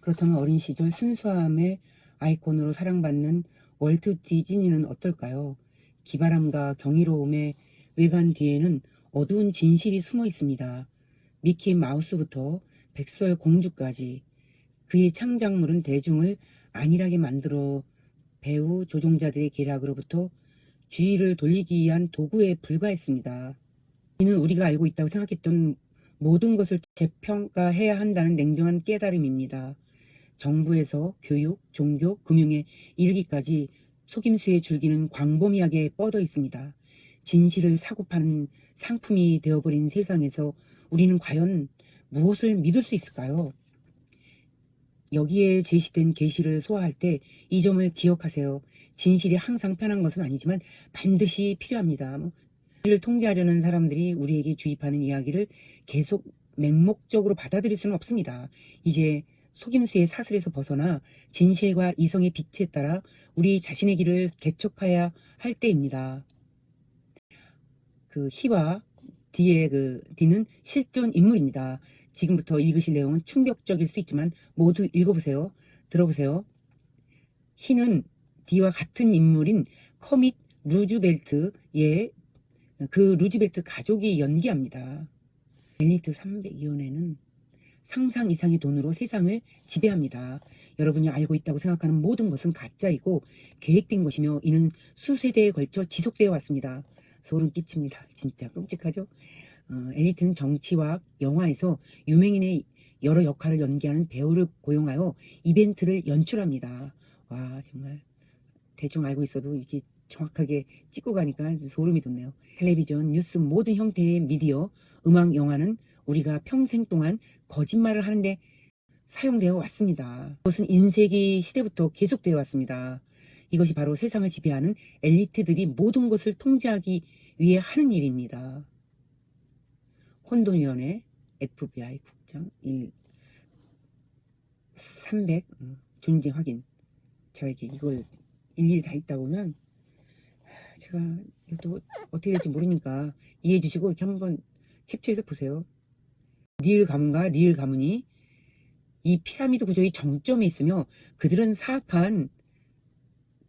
그렇다면 어린 시절 순수함의 아이콘으로 사랑받는 월트 디즈니는 어떨까요? 기발함과 경이로움의 외관 뒤에는 어두운 진실이 숨어 있습니다. 미키 마우스부터 백설 공주까지 그의 창작물은 대중을 안일하게 만들어 배우 조종자들의 계략으로부터 주의를 돌리기 위한 도구에 불과했습니다. 이는 우리가 알고 있다고 생각했던 모든 것을 재평가해야 한다는 냉정한 깨달음입니다. 정부에서 교육, 종교, 금융에 이르기까지 속임수의 줄기는 광범위하게 뻗어 있습니다. 진실을 사고 파는 상품이 되어버린 세상에서 우리는 과연 무엇을 믿을 수 있을까요? 여기에 제시된 계시를 소화할 때 이 점을 기억하세요. 진실이 항상 편한 것은 아니지만 반드시 필요합니다. 우리를 통제하려는 사람들이 우리에게 주입하는 이야기를 계속 맹목적으로 받아들일 수는 없습니다. 이제 속임수의 사슬에서 벗어나 진실과 이성의 빛에 따라 우리 자신의 길을 개척해야 할 때입니다. 그 희와 D의 D는 실존 인물입니다. 지금부터 읽으실 내용은 충격적일 수 있지만 모두 읽어보세요. 들어보세요. 희는 D와 같은 인물인 커밋 루즈벨트의 그 루즈벨트 가족이 연기합니다. 엘리트 300위원회는 상상 이상의 돈으로 세상을 지배합니다. 여러분이 알고 있다고 생각하는 모든 것은 가짜이고 계획된 것이며 이는 수세대에 걸쳐 지속되어 왔습니다. 소름 끼칩니다. 진짜 끔찍하죠? 엘리트는 정치와 영화에서 유명인의 여러 역할을 연기하는 배우를 고용하여 이벤트를 연출합니다. 와, 정말 대충 알고 있어도 이렇게 정확하게 찍고 가니까 소름이 돋네요. 텔레비전, 뉴스 모든 형태의 미디어, 음악, 영화는 우리가 평생 동안 거짓말을 하는데 사용되어 왔습니다. 그것은 인쇄기 시대부터 계속되어 왔습니다. 이것이 바로 세상을 지배하는 엘리트들이 모든 것을 통제하기 위해 하는 일입니다. 혼돈위원회 FBI 국장 300 존재 확인. 제가 이걸 일일이 다 읽다 보면 제가 이것도 어떻게 될지 모르니까 이해해 주시고 이렇게 한번 캡처해서 보세요. 리을 가문과 리을 가문이 이 피라미드 구조의 정점에 있으며 그들은 사악한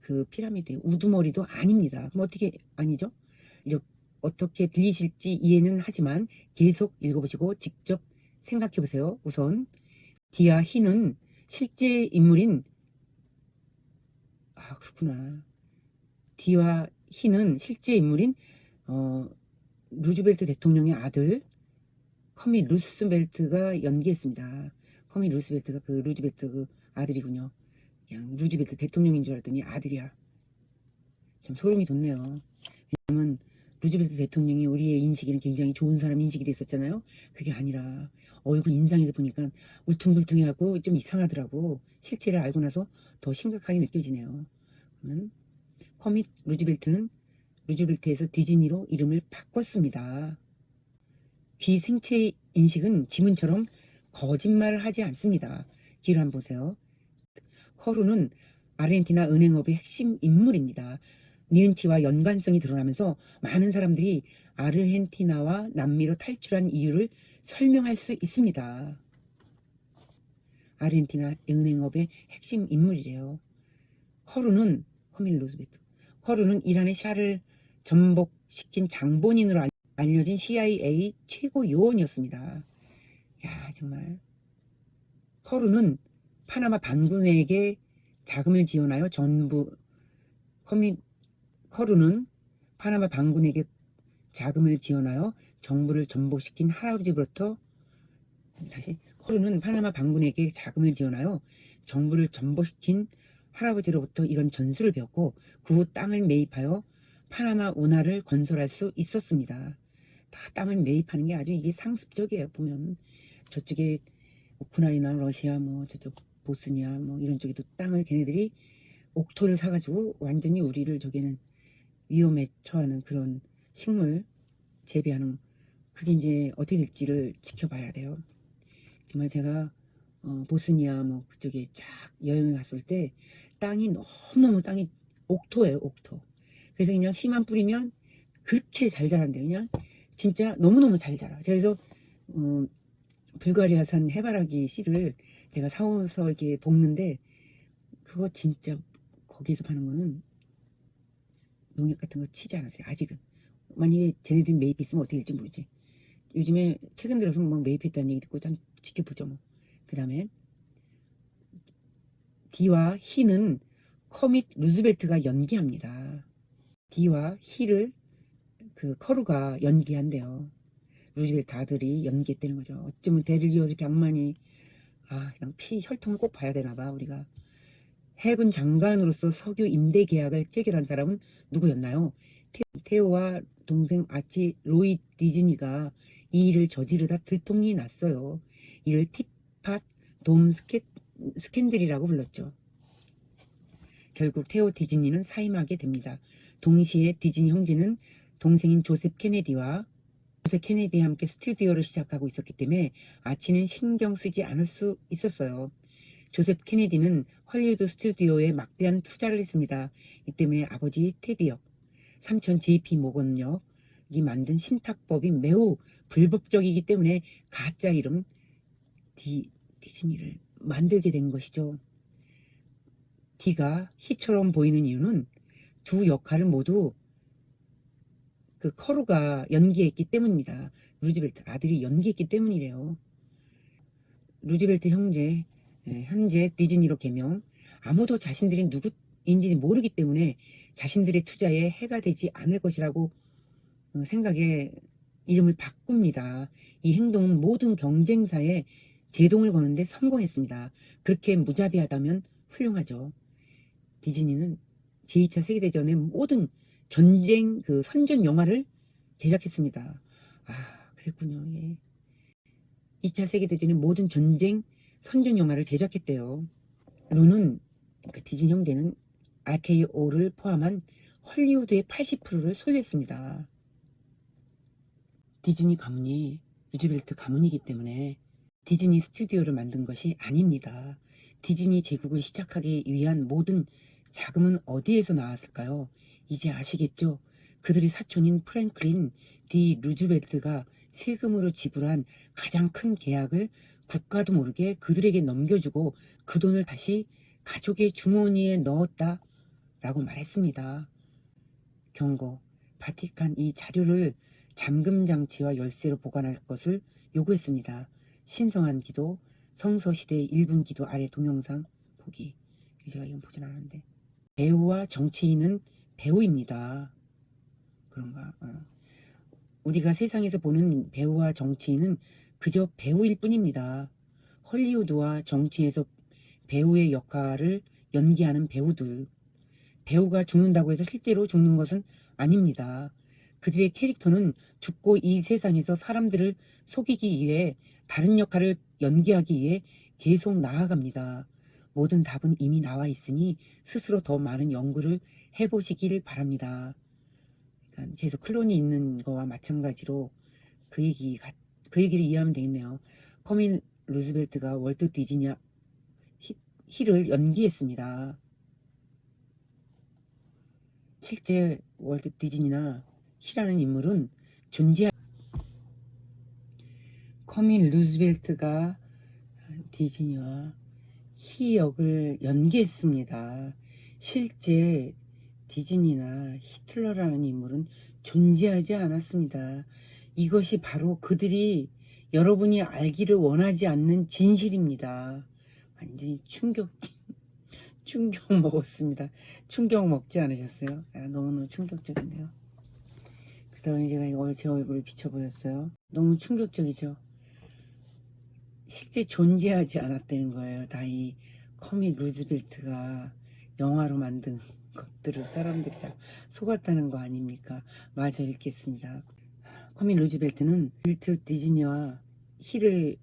그 피라미드의 우두머리도 아닙니다. 그럼 어떻게 아니죠? 이렇게 어떻게 들리실지 이해는 하지만 계속 읽어보시고 직접 생각해 보세요. 우선 D와 희는 실제 인물인 그렇구나. D와 희는 실제 인물인 루즈벨트 대통령의 아들 커밋 루스벨트가 연기했습니다. 커밋 루스벨트가 그 루즈벨트 그 아들이군요. 그냥 루즈벨트 대통령인 줄 알았더니 아들이야. 좀 소름이 돋네요. 왜냐면 루즈벨트 대통령이 우리의 인식에는 굉장히 좋은 사람 인식이 됐었잖아요. 그게 아니라 얼굴 인상에서 보니까 울퉁불퉁해갖고 좀 이상하더라고. 실체를 알고 나서 더 심각하게 느껴지네요. 그러면 커밋 루즈벨트는 루즈벨트에서 디즈니로 이름을 바꿨습니다. 귀 생체 인식은 지문처럼 거짓말을 하지 않습니다. 귀를 한번 보세요. 커루는 아르헨티나 은행업의 핵심 인물입니다. 니은치와 연관성이 드러나면서 많은 사람들이 아르헨티나와 남미로 탈출한 이유를 설명할 수 있습니다. 아르헨티나 은행업의 핵심 인물이래요. 커루는 커밀 루즈벨트. 커루는 이란의 샤를 전복시킨 장본인으로 알려진 CIA 최고 요원이었습니다. 야, 정말. 커루는 파나마 반군에게 자금을 지원하여 커루는 파나마 반군에게 자금을 지원하여 정부를 전복시킨 할아버지로부터 커루는 파나마 반군에게 자금을 지원하여 정부를 전복시킨 할아버지로부터 이런 전술을 배웠고 그 후 땅을 매입하여 파나마 운하를 건설할 수 있었습니다. 다 땅을 매입하는 게 아주 이게 상습적이에요. 보면 저쪽에 우크라이나, 러시아, 뭐 저쪽 보스니아 뭐 이런 쪽에도 땅을 걔네들이 옥토를 사가지고 완전히 우리를 저기는 위험에 처하는 그런 식물 재배하는 그게 이제 어떻게 될지를 지켜봐야 돼요. 정말 제가 보스니아 뭐 그쪽에 쫙 여행을 갔을 때 땅이 너무너무 땅이 옥토예요. 옥토. 그래서 그냥 씨만 뿌리면 그렇게 잘 자란대요. 그냥 진짜 너무너무 잘 자라. 그래서 불가리아산 해바라기 씨를 제가 사와서 이렇게 볶는데 그거 진짜 거기에서 파는 거는 농약 같은 거 치지 않았어요. 아직은. 만약에 쟤네들이 매입했으면 어떻게 될지 모르지. 요즘에 최근 들어서 뭐 매입했다는 얘기 듣고 좀 지켜보죠 뭐. 그 다음에 D와 히는 커밋 루즈벨트가 연기합니다. D와 히를 그 커루가 연기한대요. 루즈벨트 아들이 연기했다는 거죠. 어쩌면 대를 이어서 이렇게 악만이 그냥 피 혈통을 꼭 봐야 되나 봐 우리가. 해군 장관으로서 석유 임대 계약을 체결한 사람은 누구였나요? 테오와 동생 아치 로이 디즈니가 이 일을 저지르다 들통이 났어요. 이를 티팟 돔 스캔들이라고 불렀죠. 결국 테오 디즈니는 사임하게 됩니다. 동시에 디즈니 형제는 동생인 조셉 케네디와 함께 스튜디오를 시작하고 있었기 때문에 아치는 신경 쓰지 않을 수 있었어요. 조셉 케네디는 헐리우드 스튜디오에 막대한 투자를 했습니다. 이 때문에 아버지 테디역, 삼촌 JP 모건역이 만든 신탁법이 매우 불법적이기 때문에 가짜 이름 디즈니를 만들게 된 것이죠. D가 히처럼 보이는 이유는 두 역할을 모두 그 커루가 연기했기 때문입니다. 루즈벨트 아들이 연기했기 때문이래요. 루즈벨트 형제 현재 디즈니로 개명. 아무도 자신들이 누구인지 모르기 때문에 자신들의 투자에 해가 되지 않을 것이라고 생각에 이름을 바꿉니다. 이 행동은 모든 경쟁사에 제동을 거는데 성공했습니다. 그렇게 무자비하다면 훌륭하죠. 디즈니는 제2차 세계대전의 모든 전쟁 선전 영화를 제작했습니다. 그랬군요. 예. 2차 세계대전의 모든 전쟁 선전 영화를 제작했대요. 루는 그러니까 디즈니 형제는 RKO를 포함한 헐리우드의 80%를 소유했습니다. 디즈니 가문이 루즈벨트 가문이기 때문에 디즈니 스튜디오를 만든 것이 아닙니다. 디즈니 제국을 시작하기 위한 모든 자금은 어디에서 나왔을까요? 이제 아시겠죠? 그들의 사촌인 프랭클린 D 루즈벨트가 세금으로 지불한 가장 큰 계약을 국가도 모르게 그들에게 넘겨주고 그 돈을 다시 가족의 주머니에 넣었다 라고 말했습니다. 경고, 바티칸 이 자료를 잠금장치와 열쇠로 보관할 것을 요구했습니다. 신성한 기도, 성서시대의 1분 기도 아래 동영상 보기. 제가 이건 보진 않았는데. 배우와 정치인은 배우입니다. 그런가? 우리가 세상에서 보는 배우와 정치인은 그저 배우일 뿐입니다. 헐리우드와 정치에서 배우의 역할을 연기하는 배우들. 배우가 죽는다고 해서 실제로 죽는 것은 아닙니다. 그들의 캐릭터는 죽고 이 세상에서 사람들을 속이기 위해 다른 역할을 연기하기 위해 계속 나아갑니다. 모든 답은 이미 나와 있으니 스스로 더 많은 연구를 해보시길 바랍니다. 그러니까 계속 클론이 있는 거와 마찬가지로 그 얘기를 이해하면 되겠네요. 커민 루즈벨트가 월트 디즈니 히를 연기했습니다. 실제 월트 디즈니나 히라는 인물은 커민 루즈벨트가 디즈니와 히 역을 연기했습니다. 실제 디즈니나 히틀러라는 인물은 존재하지 않았습니다. 이것이 바로 그들이 여러분이 알기를 원하지 않는 진실입니다. 완전히 충격 먹었습니다. 충격 먹지 않으셨어요? 너무너무 충격적인데요. 그 다음에 제가 제 얼굴을 비춰보였어요. 너무 충격적이죠. 실제 존재하지 않았다는 거예요. 다 이 커밋 루즈벨트가 영화로 만든 것들을 사람들이 다 속았다는 거 아닙니까? 마저 읽겠습니다. 커밋 루즈벨트는 월트 디즈니와 히를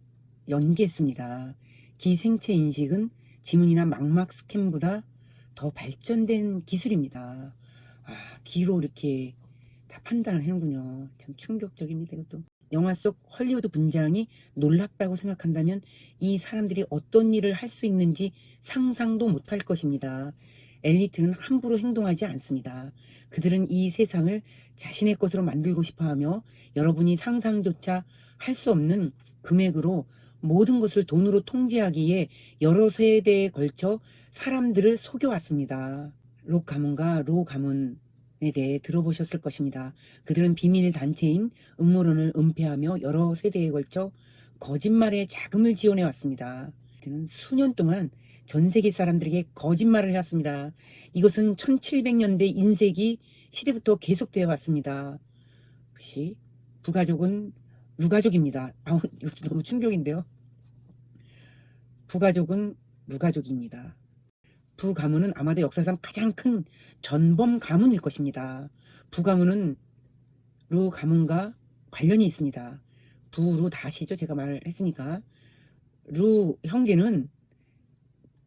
연기했습니다. 기생체 인식은 지문이나 망막 스캔보다 더 발전된 기술입니다. 기로 이렇게 다 판단을 하는군요. 참 충격적입니다. 이것도. 영화 속 헐리우드 분장이 놀랍다고 생각한다면 이 사람들이 어떤 일을 할 수 있는지 상상도 못할 것입니다. 엘리트는 함부로 행동하지 않습니다. 그들은 이 세상을 자신의 것으로 만들고 싶어하며 여러분이 상상조차 할 수 없는 금액으로 모든 것을 돈으로 통제하기에 여러 세대에 걸쳐 사람들을 속여왔습니다. 록 가문과 로 가문에 대해 들어보셨을 것입니다. 그들은 비밀 단체인 음모론을 은폐하며 여러 세대에 걸쳐 거짓말에 자금을 지원해 왔습니다. 그들은 수년 동안 전 세계 사람들에게 거짓말을 해왔습니다. 이것은 1700년대 인세기 시대부터 계속되어 왔습니다. 부가족은 루가족입니다. 이것도 너무 충격인데요. 부가족은 루가족입니다. 부가문은 아마도 역사상 가장 큰 전범 가문일 것입니다. 부가문은 루 가문과 관련이 있습니다. 부루 다시죠. 제가 말을 했으니까. 루 형제는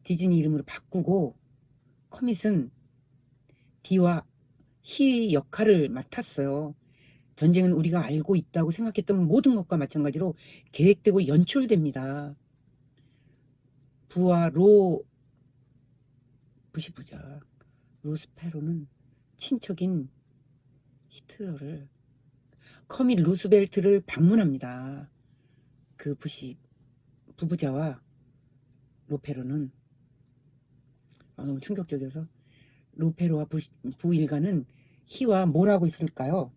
디즈니 이름으로 바꾸고 커밋은 디와 히의 역할을 맡았어요. 전쟁은 우리가 알고 있다고 생각했던 모든 것과 마찬가지로 계획되고 연출됩니다. 부와 로 부시 부자 로스페로는 친척인 히틀러를 커밋 루스벨트를 방문합니다. 그 부시 부부자와 로페로는 너무 충격적이어서 로페로와 부일가는 히와 뭘 하고 있을까요?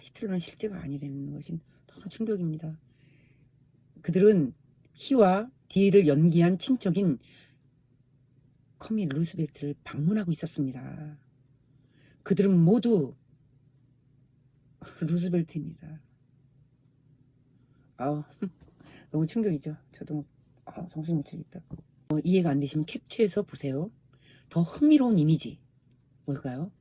히틀러는 실제가 아니라는 것이 너무 충격입니다. 그들은 히와 디를 연기한 친척인 커밋 루스벨트를 방문하고 있었습니다. 그들은 모두 루스벨트입니다. 너무 충격이죠. 저도 정신 못 차리겠다. 이해가 안 되시면 캡처해서 보세요. 더 흥미로운 이미지 뭘까요?